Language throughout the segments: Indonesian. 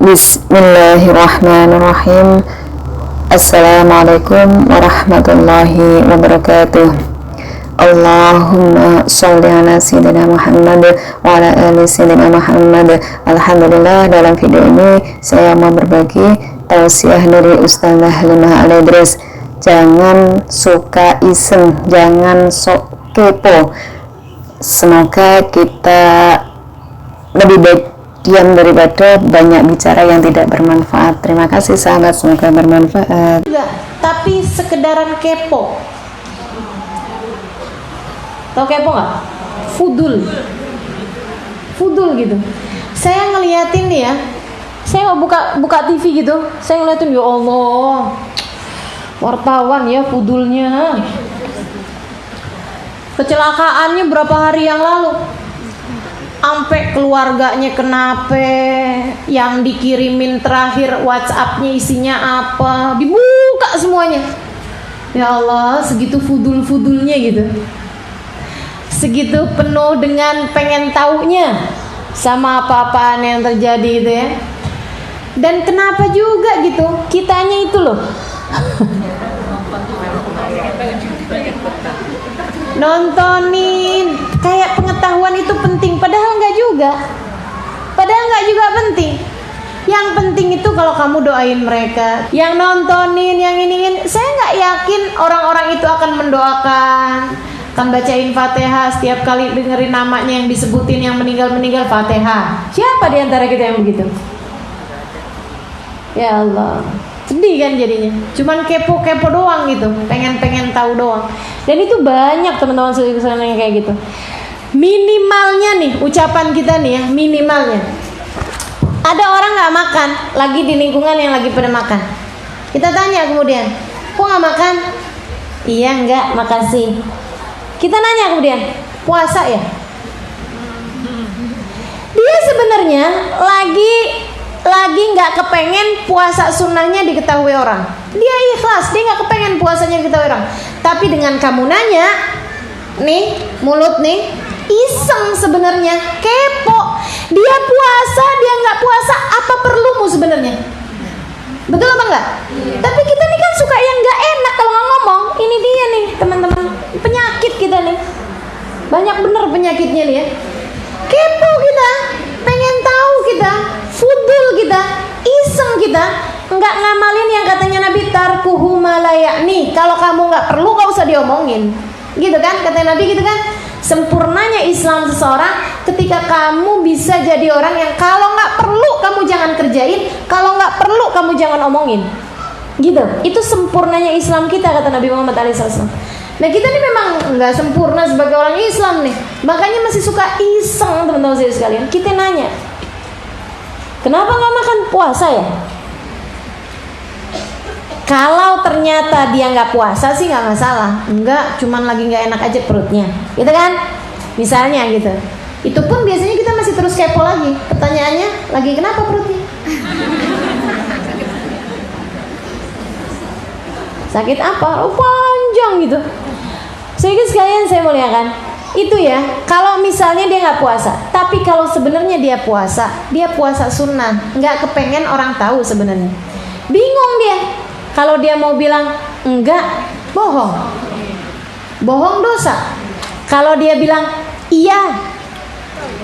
Bismillahirrahmanirrahim. Assalamualaikum warahmatullahi wabarakatuh. Allahumma sholli ala sayyidina Muhammad wa ala ali sayyidina Muhammad. Alhamdulillah, dalam video ini saya mau berbagi tausiah dari Ustazah Halimah Al-Idris. Jangan suka iseng, jangan sok kepo. Semoga kita lebih baik diam daripada banyak bicara yang tidak bermanfaat. Terima kasih sahabat, semoga bermanfaat. Tapi sekedaran kepo. Tahu kepo nggak? Fudul gitu. Saya ngeliatin nih ya, saya mau buka TV gitu, saya ngeliatin, ya Allah, wartawan ya fudulnya. Kecelakaannya berapa hari yang lalu, sampai keluarganya kenapa, yang dikirimin terakhir WhatsApp-nya isinya apa, dibuka semuanya. Ya Allah, segitu fudulnya gitu, segitu penuh dengan pengen taunya sama apa-apaan yang terjadi itu ya. Dan kenapa juga gitu, kitanya itu loh nontonin kayak pengetahuan itu penting, padahal nggak juga penting. Yang penting itu kalau kamu doain mereka, yang nontonin, yang ini, saya nggak yakin orang-orang itu akan mendoakan, akan bacain Fatihah setiap kali dengerin namanya yang disebutin yang meninggal Fatihah. Siapa di antara kita yang begitu? Ya Allah, sedih kan jadinya. Cuman kepo doang gitu, pengen tahu doang. Dan itu banyak teman-teman sekalian yang kayak gitu. Minimalnya nih, ucapan kita nih ya, minimalnya. Ada orang nggak makan, lagi di lingkungan yang lagi pada makan. Kita tanya kemudian, kok nggak makan? Iya nggak, makasih. Kita nanya kemudian, puasa ya? Dia sebenarnya lagi nggak kepengen puasa sunnahnya diketahui orang. Dia ikhlas, dia nggak kepengen puasanya diketahui orang. Tapi dengan kamu nanya, nih mulut nih, iseng sebenarnya, kepo. Dia puasa, dia nggak puasa, apa perlumu sebenarnya? Betul apa enggak? Tapi kita nih kan suka yang nggak enak kalau nggak ngomong. Ini dia nih teman-teman, penyakit kita nih. Banyak bener penyakitnya nih ya. Kepo kita, pengen tahu kita, fudul kita, iseng kita, nggak ngamalin yang katanya Nabi, tarkuhu ma la ya'ni. Kalau kamu nggak perlu, nggak usah diomongin, gitu kan? Kata Nabi gitu kan? Sempurnanya Islam seseorang ketika kamu bisa jadi orang yang kalau nggak perlu kamu jangan kerjain, kalau nggak perlu kamu jangan omongin, gitu. Itu sempurnanya Islam kita, kata Nabi Muhammad SAW. Nah kita ini memang nggak sempurna sebagai orang Islam nih, makanya masih suka iseng teman-teman saya sekalian. Kita nanya, kenapa nggak makan puasa ya? Kalau ternyata dia nggak puasa sih nggak masalah, enggak, cuman lagi nggak enak aja perutnya, gitu kan? Misalnya gitu. Itu pun biasanya kita masih terus kepo lagi. Pertanyaannya, lagi kenapa perutnya? Sakit apa? Oh panjang gitu. Sedikit sekalian saya muliakan. Itu ya, kalau misalnya dia nggak puasa. Tapi kalau sebenarnya dia puasa sunnah, nggak kepengen orang tahu sebenarnya. Bingung dia. Kalau dia mau bilang enggak, bohong dosa. Kalau dia bilang iya,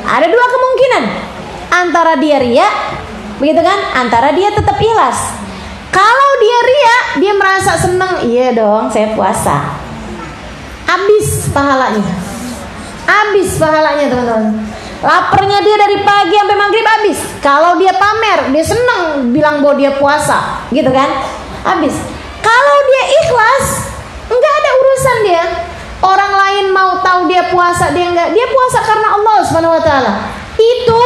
ada dua kemungkinan. Antara dia ria, begitu kan? Antara dia tetap ikhlas. Kalau dia ria, dia merasa senang, iya dong, saya puasa. Habis pahalanya teman-teman. Laparnya dia dari pagi sampai maghrib habis. Kalau dia pamer, dia senang bilang bahwa dia puasa, gitu kan? Habis. Kalau dia ikhlas, enggak ada urusan dia. Orang lain mau tahu dia puasa, dia enggak. Dia puasa karena Allah Subhanahu wa taala. Itu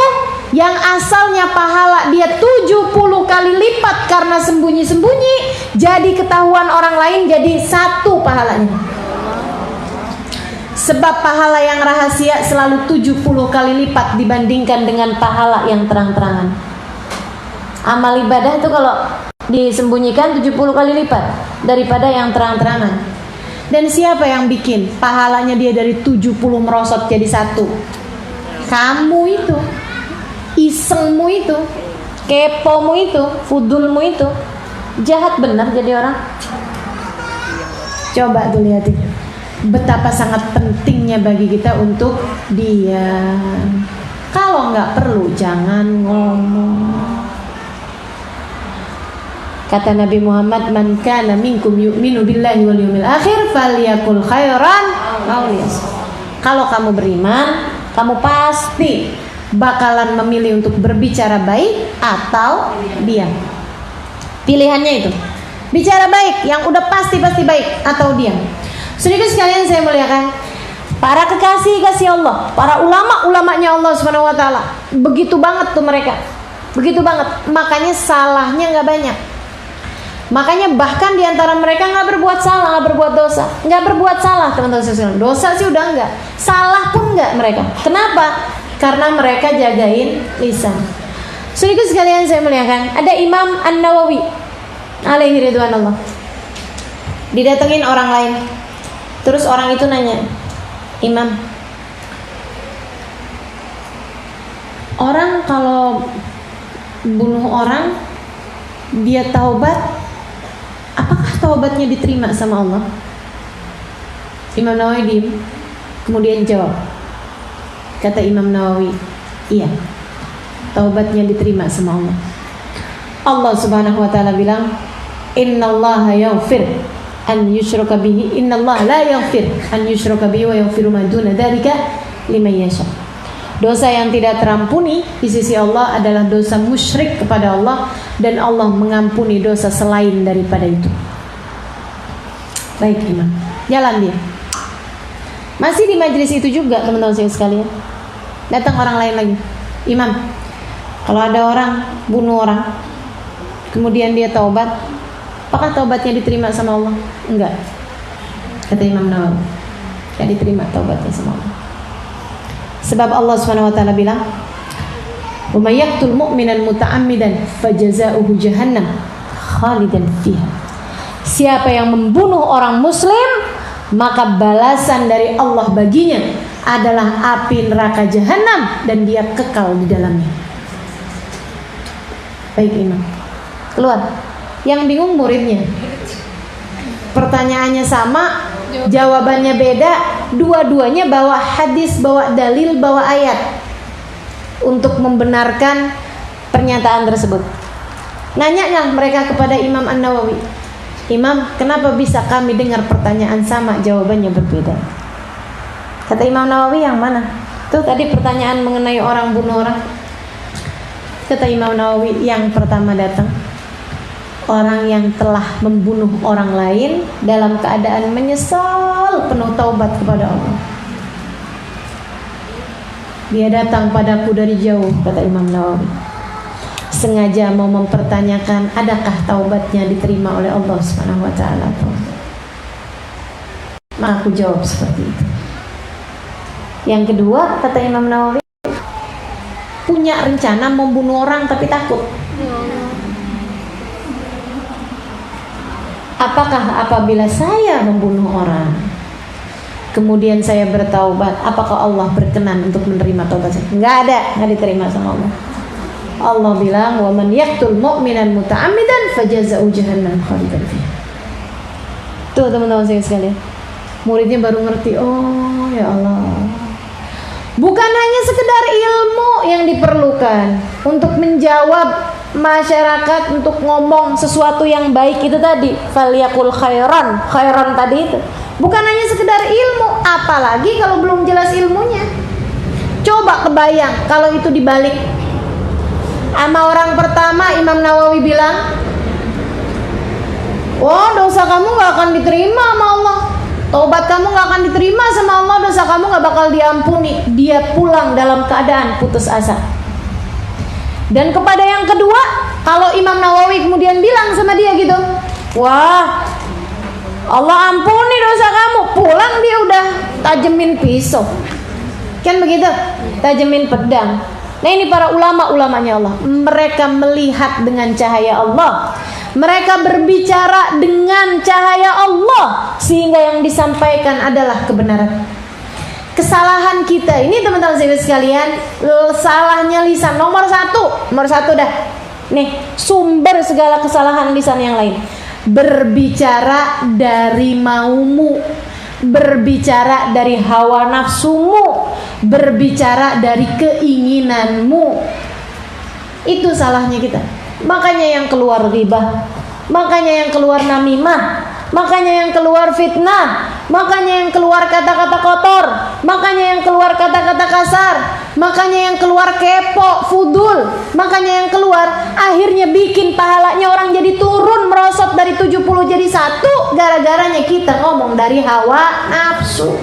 yang asalnya pahala dia 70 kali lipat karena sembunyi-sembunyi, jadi ketahuan orang lain jadi 1 pahalanya. Sebab pahala yang rahasia selalu 70 kali lipat dibandingkan dengan pahala yang terang-terangan. Amal ibadah itu kalau disembunyikan 70 kali lipat daripada yang terang-terangan. Dan siapa yang bikin pahalanya dia dari 70 merosot jadi 1? Kamu itu, isengmu itu. kepomu itu, fudulmu itu, jahat benar jadi orang. Coba tuh lihat itu, betapa sangat pentingnya bagi kita untuk diam. Kalau nggak perlu jangan ngomong. Kata Nabi Muhammad, man kana minkum yu'minu billahi wal yawmil akhir falyakul khairan aw liyasmut. Kalau kamu beriman, kamu pasti bakalan memilih untuk berbicara baik atau diam. Pilihannya itu. Bicara baik yang udah pasti baik atau diam. Saudara sekalian saya muliakan, para kekasih Allah, para ulama-ulamanya Allah Subhanahu wa taala, begitu banget tuh mereka. Begitu banget. Makanya salahnya enggak banyak. Makanya bahkan diantara mereka nggak berbuat salah, nggak berbuat dosa, nggak berbuat salah teman-teman sekalian. Dosa sih udah nggak, salah pun nggak mereka. Kenapa? Karena mereka jagain lisan. Saudara sekalian saya muliakan, ada Imam An-Nawawi alaihi ridwanullah. Didatengin orang lain, terus orang itu nanya, Imam, orang kalau bunuh orang dia taubat, apakah taubatnya diterima sama Allah? Imam Nawawi diam, kemudian jawab. Kata Imam Nawawi, iya, taubatnya diterima sama Allah. Allah Subhanahu wa taala bilang, innallaha yaghfir an yushraka bihi, innallaha la yaghfir an yushraka bihi wa yaghfiru ma duna dzalika liman yasha. Dosa yang tidak terampuni di sisi Allah adalah dosa musyrik kepada Allah, dan Allah mengampuni dosa selain daripada itu. Baik Imam, jalan dia. Masih di majelis itu juga teman-teman saya sekalian, datang orang lain lagi. Imam, kalau ada orang bunuh orang, kemudian dia taubat, apakah taubatnya diterima sama Allah? Enggak. Kata Imam Nawawi, tidak diterima taubatnya sama Allah. Sebab Allah Subhanahu wa taala bilang, "Wa may yaqtul mu'minan muta'ammidan fajaza'uhu jahannam khalidan fiha." Siapa yang membunuh orang muslim, maka balasan dari Allah baginya adalah api neraka jahanam dan dia kekal di dalamnya. Baik Imam, keluar. Yang bingung muridnya. Pertanyaannya sama, jawabannya beda, dua-duanya bawa hadis, bawa dalil, bawa ayat untuk membenarkan pernyataan tersebut. Nanya mereka kepada Imam An-Nawawi, Imam, kenapa bisa kami dengar pertanyaan sama, jawabannya berbeda? Kata Imam Nawawi, yang mana? Tuh tadi pertanyaan mengenai orang bunuh orang. Kata Imam Nawawi, yang pertama datang orang yang telah membunuh orang lain dalam keadaan menyesal, penuh taubat kepada Allah. Dia datang padaku dari jauh, kata Imam Nawawi, sengaja mau mempertanyakan adakah taubatnya diterima oleh Allah Subhanahu wa taala. Maka aku jawab seperti itu. Yang kedua, kata Imam Nawawi, punya rencana membunuh orang tapi takut. Apakah apabila saya membunuh orang, kemudian saya bertaubat, apakah Allah berkenan untuk menerima taubat saya? Enggak ada, enggak diterima sama Allah. Allah bilang, "Wa man yaqtul mu'minan muta'ammidan fajaza'u jahannam khalidan fiha." Tuh teman-teman saya sekalian, muridnya baru ngerti, oh ya Allah. Bukan hanya sekedar ilmu yang diperlukan untuk menjawab masyarakat, untuk ngomong sesuatu yang baik itu tadi, falyakul khairan tadi itu. Bukan hanya sekedar ilmu, apalagi kalau belum jelas ilmunya. Coba kebayang kalau itu dibalik. Sama orang pertama Imam Nawawi bilang, wah, dosa kamu gak akan diterima sama Allah, taubat kamu gak akan diterima sama Allah, dosa kamu gak bakal diampuni. Dia pulang dalam keadaan putus asa. Dan kepada yang kedua, kalau Imam Nawawi kemudian bilang sama dia gitu, wah, Allah ampuni dosa kamu, pulang dia udah tajemin pisau, kan begitu, tajemin pedang. Nah ini para ulama-ulamanya Allah, mereka melihat dengan cahaya Allah, mereka berbicara dengan cahaya Allah, sehingga yang disampaikan adalah kebenaran. Kesalahan kita ini teman-teman sekalian, salahnya lisan nomor satu dah. Nih, sumber segala kesalahan lisan yang lain. Berbicara dari maumu, berbicara dari hawa nafsumu, berbicara dari keinginanmu. Itu salahnya kita. Makanya yang keluar ghibah, makanya yang keluar namimah, makanya yang keluar fitnah, makanya yang keluar kata-kata kotor, makanya yang keluar kata-kata kasar, makanya yang keluar kepo, fudul, makanya yang keluar akhirnya bikin pahalanya orang jadi turun, merosot dari 70 jadi 1, gara-garanya kita ngomong dari hawa nafsu.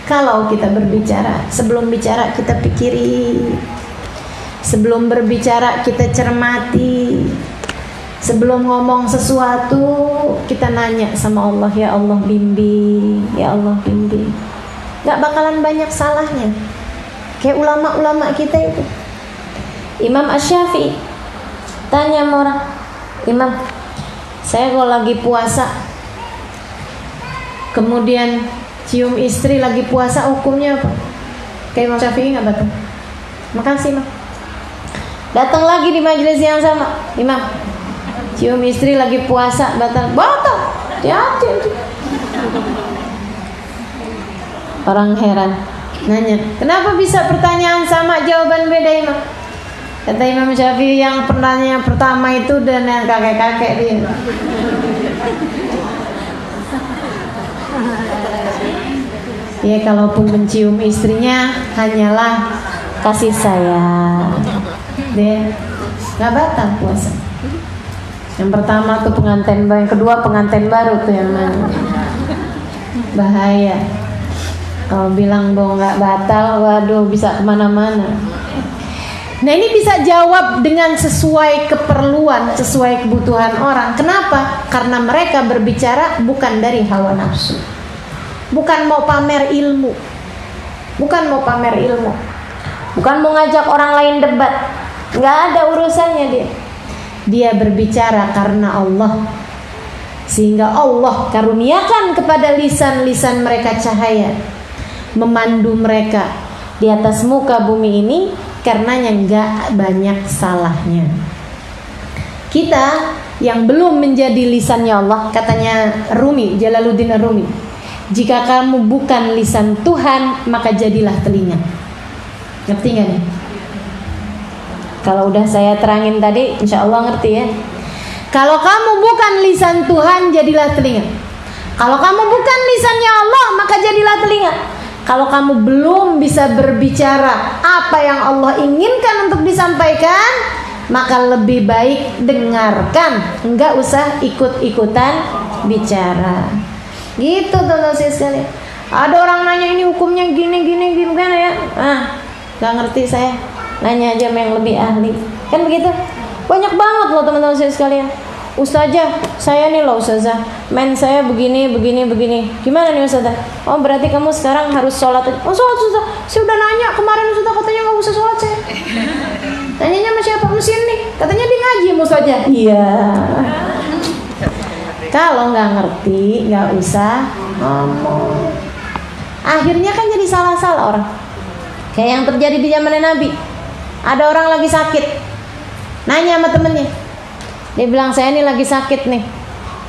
Kalau kita berbicara, sebelum bicara kita pikiri, sebelum berbicara kita cermati, sebelum ngomong sesuatu kita nanya sama Allah, ya Allah bimbing, ya Allah bimbing. Gak bakalan banyak salahnya. Kayak ulama-ulama kita itu. Imam Asy-Syafi'i tanya sama orang, Imam, saya kalau lagi puasa kemudian cium istri lagi puasa, hukumnya apa? Kayak Imam Syafi'i gak batal. Makasih Imam. Datang lagi di majelis yang sama, Imam, cium istri lagi puasa batal. Batal. Hati-hati. Orang heran, nanya, kenapa bisa pertanyaan sama jawaban beda Imam? Kata Imam Syafi'i, yang pertanyaan pertama itu dan yang kakek-kakek dia. Dia kalaupun mencium istrinya hanyalah kasih sayang, dia nggak batal puasa. Yang pertama tuh pengantin baru, yang kedua pengantin baru tuh yang mana? Bahaya. Kalau bilang bahwa nggak batal, waduh bisa kemana-mana. Nah ini bisa jawab dengan sesuai keperluan, sesuai kebutuhan orang. Kenapa? Karena mereka berbicara bukan dari hawa nafsu, bukan mau pamer ilmu, bukan mau pamer ilmu, bukan mau ngajak orang lain debat. Nggak ada urusannya dia. Dia berbicara karena Allah, sehingga Allah karuniakan kepada lisan-lisan mereka cahaya, memandu mereka di atas muka bumi ini, karenanya nggak banyak salahnya. Kita yang belum menjadi lisannya Allah, katanya Rumi, Jalaluddin Rumi, jika kamu bukan lisan Tuhan, maka jadilah telinga. Ngerti nggak nih? Kalau udah saya terangin tadi, insya Allah ngerti ya. Kalau kamu bukan lisan Tuhan, jadilah telinga. Kalau kamu bukan lisannya Allah, maka jadilah telinga. Kalau kamu belum bisa berbicara apa yang Allah inginkan untuk disampaikan, maka lebih baik dengarkan, enggak usah ikut-ikutan bicara. Gitu teman-teman sekalian. Ada orang nanya ini hukumnya gini kan ya? Gak ngerti saya. Nanya aja sama yang lebih ahli. Kan begitu? Banyak banget loh teman-teman sekalian. Ustazah, saya nih loh ustazah, men saya begini. Gimana nih ustazah? Oh berarti kamu sekarang harus sholat. Oh sholat ustazah, saya udah nanya kemarin ustazah katanya gak usah sholat saya. Tanyanya sama siapa? Mesin nih, katanya dia ngaji ustazah. Iya. Kalau nggak ngerti, nggak usah ngomong. Akhirnya kan jadi salah-salah orang. Kayak yang terjadi di zaman Nabi. Ada orang lagi sakit, nanya sama temennya. Dia bilang, saya ini lagi sakit nih,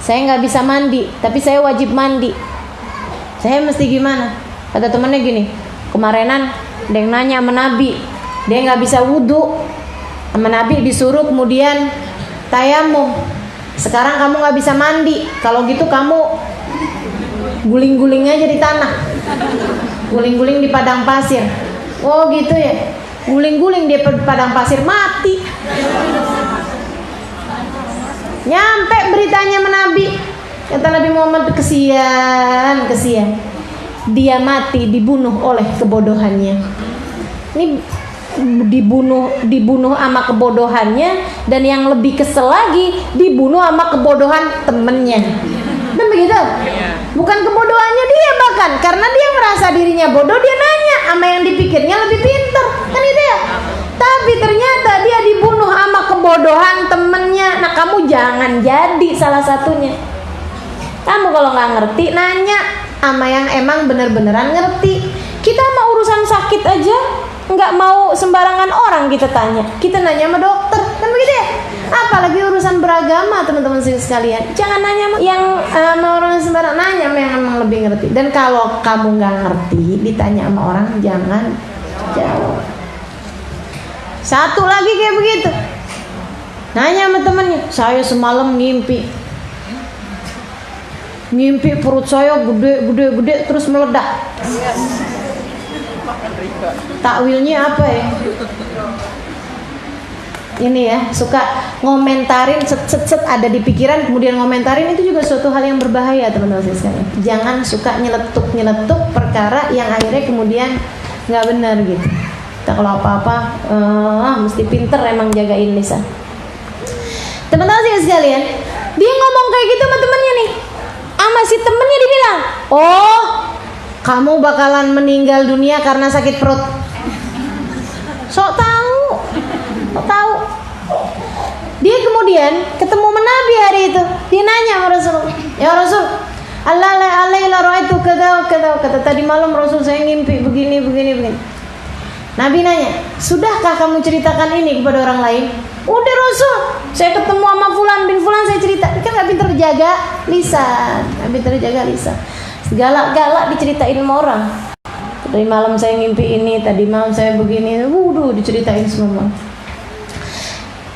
saya nggak bisa mandi, tapi saya wajib mandi. Saya mesti gimana? Kata temennya gini, kemarinan ada yang nanya sama Nabi, dia nggak bisa wudhu, sama Nabi disuruh kemudian tayamum. Sekarang kamu nggak bisa mandi, kalau gitu kamu guling-guling aja di tanah, guling-guling di padang pasir. Oh gitu ya, guling-guling di padang pasir, mati. Nyampe beritanya sama Nabi, kata Nabi Muhammad, kesian, dia mati dibunuh oleh kebodohannya. Ini dibunuh sama kebodohannya, dan yang lebih kesel lagi dibunuh sama kebodohan temennya. Dan begitu, bukan kebodohannya dia, bahkan karena dia merasa dirinya bodoh, dia nanya sama yang dipikirnya lebih pintar, kan itu ya. Tapi ternyata dia dibunuh sama kebodohan temennya. Nah kamu jangan jadi salah satunya. Kamu kalau nggak ngerti, nanya sama yang emang bener-beneran ngerti. Kita mau urusan sakit aja nggak mau sembarangan orang kita tanya. Kita nanya sama dokter, kan begitu ya? Apalagi urusan beragama, teman-teman sekalian. Jangan nanya yang sama orang sembarangan, nanya sama yang emang lebih ngerti. Dan kalau kamu nggak ngerti, ditanya sama orang, jangan jawab. Satu lagi kayak begitu. Nanya sama temennya, saya semalam ngimpi perut saya gede terus meledak. Takwilnya apa ya? Ini ya, suka ngomentarin set ada di pikiran, kemudian ngomentarin, itu juga suatu hal yang berbahaya, teman-teman sekalian. Jangan suka nyeletuk perkara yang akhirnya kemudian nggak benar gitu. Kita kalau apa-apa mesti pinter emang jagain lisan. Teman-teman sekalian, dia ngomong kayak gitu sama temennya nih, sama si temennya dibilang, oh kamu bakalan meninggal dunia karena sakit perut. Sok tahu. Dia kemudian ketemu Nabi hari itu, dia nanya sama Rasul, ya Rasul, kata tadi malam Rasul saya ngimpi begini. Nabi nanya, sudahkah kamu ceritakan ini kepada orang lain? Udah Rasul, saya ketemu sama Fulan bin Fulan, saya cerita. Kan gak pinter jaga lisan, galak diceritain sama orang. Tadi malam saya ngimpi ini, tadi malam saya begini, diceritain semua.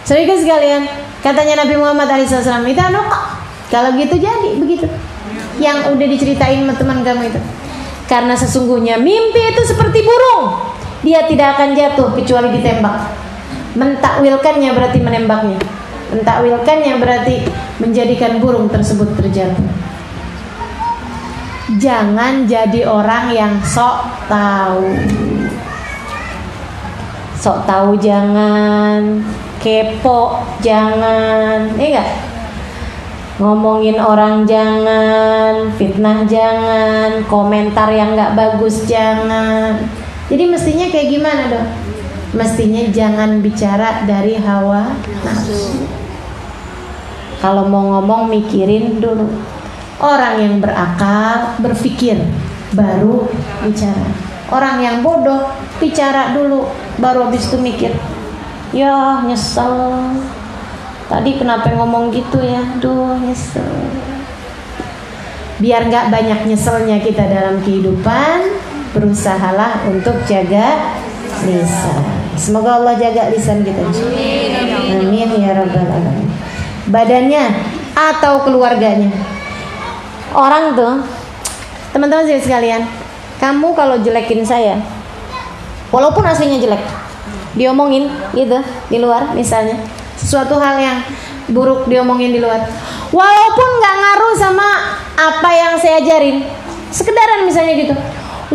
Saudara sekalian, katanya Nabi Muhammad SAW, itu kalau gitu jadi begitu. Yang udah diceritain sama teman kamu itu. Karena sesungguhnya mimpi itu seperti burung, dia tidak akan jatuh kecuali ditembak. Mentakwilkannya berarti menembaknya. Mentakwilkannya berarti menjadikan burung tersebut terjatuh. Jangan jadi orang yang sok tahu. Sok tahu jangan, kepo jangan, enggak? Ngomongin orang jangan, fitnah jangan, komentar yang enggak bagus jangan. Jadi mestinya kayak gimana dong? Mestinya jangan bicara dari hawa nafsu. Kalau mau ngomong mikirin dulu. Orang yang berakal berpikir baru bicara. Orang yang bodoh bicara dulu baru habis itu mikir. Ya nyesel. Tadi kenapa ngomong gitu ya? Duh nyesel. Biar gak banyak nyeselnya kita dalam kehidupan, berusahalah untuk jaga lisan. Semoga Allah jaga lisan kita. Amin ya rabbal alamin. Badannya atau keluarganya. Orang tuh, teman-teman sekalian, kamu kalau jelekin saya, walaupun aslinya jelek, diomongin gitu di luar, misalnya sesuatu hal yang buruk diomongin di luar, walaupun nggak ngaruh sama apa yang saya ajarin, sekedaran misalnya gitu,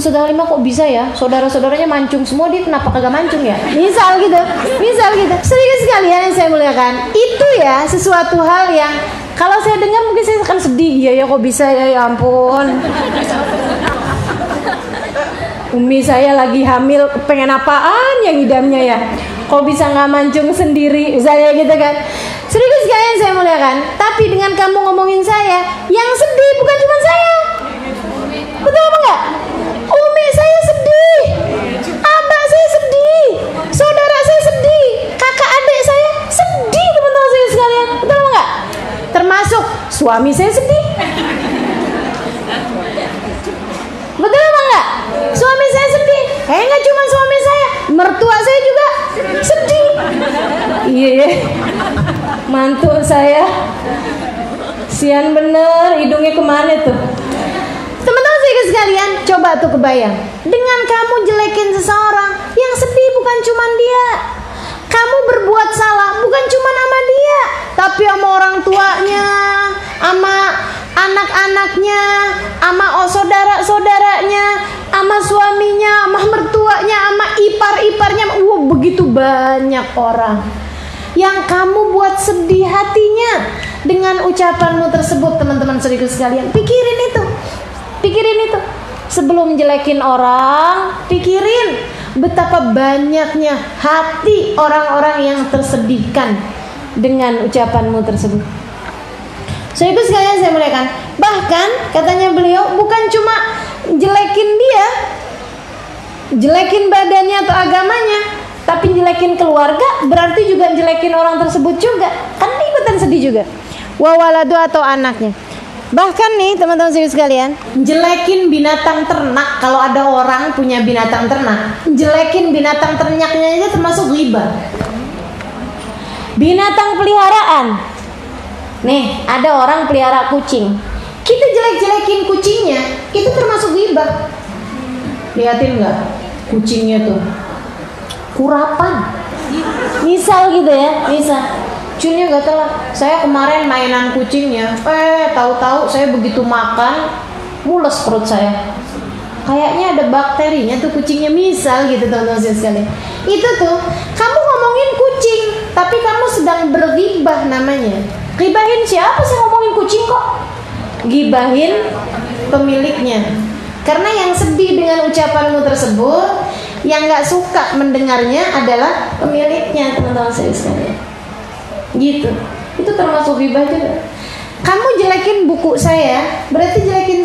Ustaz Halimah kok bisa ya, saudara-saudaranya mancung semua, dia kenapa kagak mancung ya, misal gitu. Sedikit sekalian yang saya muliakan, itu ya sesuatu hal yang kalau saya dengar mungkin saya akan sedih. Ya kok bisa ya ampun. Umi saya lagi hamil, pengen apaan yang idamnya ya? Kok bisa nggak mancung sendiri? Saya gitu kan. Sedikit sekalian saya muliakan. Tapi dengan kamu ngomongin saya, yang sedih bukan cuma saya. Betul apa enggak? Umi saya sedih, abah saya sedih, saudara saya sedih, kakak adik saya sedih, teman-teman saya sekalian. Betul apa enggak? Termasuk suami saya sedih. Betul apa enggak? Suami saya sedih. Enggak cuma suami saya, mertua saya juga sedih. Iya. Mantu saya sian bener, hidungnya kemana tuh? Teman-teman sekalian, coba tuh kebayang. Dengan kamu jelekin seseorang, yang sedih bukan cuma dia. Kamu berbuat salah bukan cuma sama dia, tapi sama orang tuanya, sama anak-anaknya, sama saudara-saudaranya, sama suaminya, sama mertuanya, sama ipar-iparnya. Begitu banyak orang yang kamu buat sedih hatinya dengan ucapanmu tersebut. Teman-teman sekalian, pikirin itu. Sebelum jelekin orang, pikirin betapa banyaknya hati orang-orang yang tersedihkan dengan ucapanmu tersebut. Saudara sekalian saya muliakan, bahkan katanya beliau bukan cuma jelekin dia, jelekin badannya atau agamanya, tapi jelekin keluarga, berarti juga jelekin orang tersebut juga, kan ikutan sedih juga. Wawaladu atau anaknya. Bahkan nih teman-teman sekalian, jelekin binatang ternak. Kalau ada orang punya binatang ternak, jelekin binatang ternaknya aja termasuk ghibah. Binatang peliharaan, nih ada orang pelihara kucing, kita jelek-jelekin kucingnya, itu termasuk ghibah. Lihatin nggak kucingnya tuh kurapan, misal gitu ya, misal cucunya gak tahu, saya kemarin mainan kucingnya, tahu-tahu saya begitu makan mules perut saya, kayaknya ada bakterinya tuh kucingnya, misal gitu teman-teman sekalian. Itu tuh kamu ngomongin kucing tapi kamu sedang berghibah namanya. Gibahin siapa sih ngomongin kucing kok? Gibahin pemiliknya. Karena yang sedih dengan ucapanmu tersebut, yang gak suka mendengarnya adalah pemiliknya teman-teman sekalian. Gitu, itu termasuk ghibah juga. Kamu jelekin buku saya, berarti jelekin